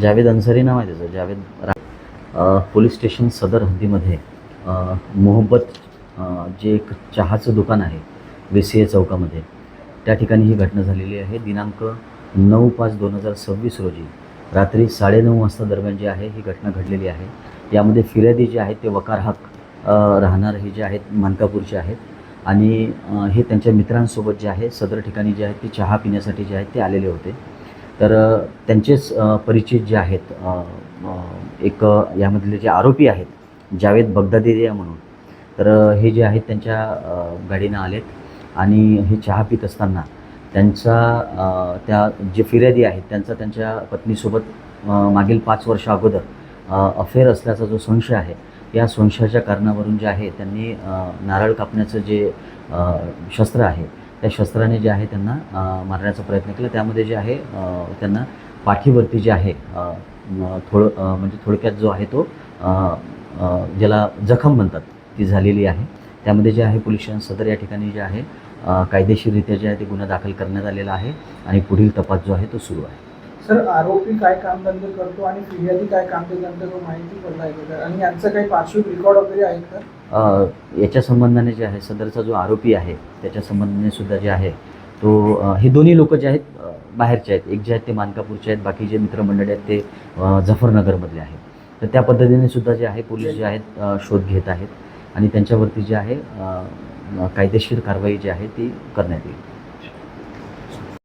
जावेद अन्सारी नाव आहे त्याचं. Police station सदर हद्दीमध्ये मोहब्बत जे एक चहाचं दुकान आहे वेसिये चौकामध्ये, त्या ठिकाणी ही घटना झालेली आहे. दिनांक 9/5/2026 रोजी रात्री 9:30 वाजता दरम्यान जी आहे ही घटना घडलेली आहे. यामध्ये फिर्यादी जे आहेत ते वकार हक राहणार हे जे आहेत मानकापूरचे आहेत आणि हे त्यांच्या मित्रांसोबत जे आहे सदर ठिकाणी जे आहेत ते चहा पिण्यासाठी जे आहेत ते आलेले होते. तर त्यांचेच परिचित जे आहेत एक यामधले जे आरोपी आहेत जावेद बगदादी म्हणून, तर हे जे आहेत त्यांच्या गाडीनं आलेत आणि हे चहा पित असताना त्यांचा त्या जे फिर्यादी आहेत त्यांचा त्यांच्या पत्नीसोबत मागील 5 वर्ष अगोदर अफेअर असल्याचा जो संशय आहे, या संशयाच्या कारणावरून जे आहे त्यांनी नारळ कापण्याचं जे शस्त्र आहे त्या शस्त्राने जे आहे त्यांना मारण्याचा प्रयत्न केला. त्यामध्ये जे आहे त्यांना पाठीवरती जे आहे म्हणजे थोडक्यात जो आहे तो ज्याला जखम म्हणतात ती झालेली आहे. त्यामध्ये जे आहे पोलीस स्टेशन सदर या ठिकाणी जे आहे कायदेशीररित्या जे आहे ते गुन्हा दाखल करण्यात आलेला आहे आणि पुढील तपास जो आहे तो सुरू आहे. सर, आरोपी काय कामधंदे करतो आणि फिर्यादी काय कामधंदे करतो माहिती पडलं आहे का? आणि यांचं काही पार्श्विक रेकॉर्ड वगैरे आहेत का? याच्या संबंधाने जे आहे सदरचा जो आरोपी आहे त्याच्या संबंधाने सुद्धा जे आहे तो हे दोन्ही लोक जे आहेत बाहेरचे आहेत. एक जे आहेत ते मानकापूरचे आहेत, बाकी जे मित्रमंडळी आहेत ते जफरनगरमधले आहेत. तर त्या पद्धतीने सुद्धा जे आहे पोलीस जे आहेत शोध घेत आहेत आणि त्यांच्यावरती जे आहे कायदेशीर कारवाई जी आहे ती करण्यात येईल.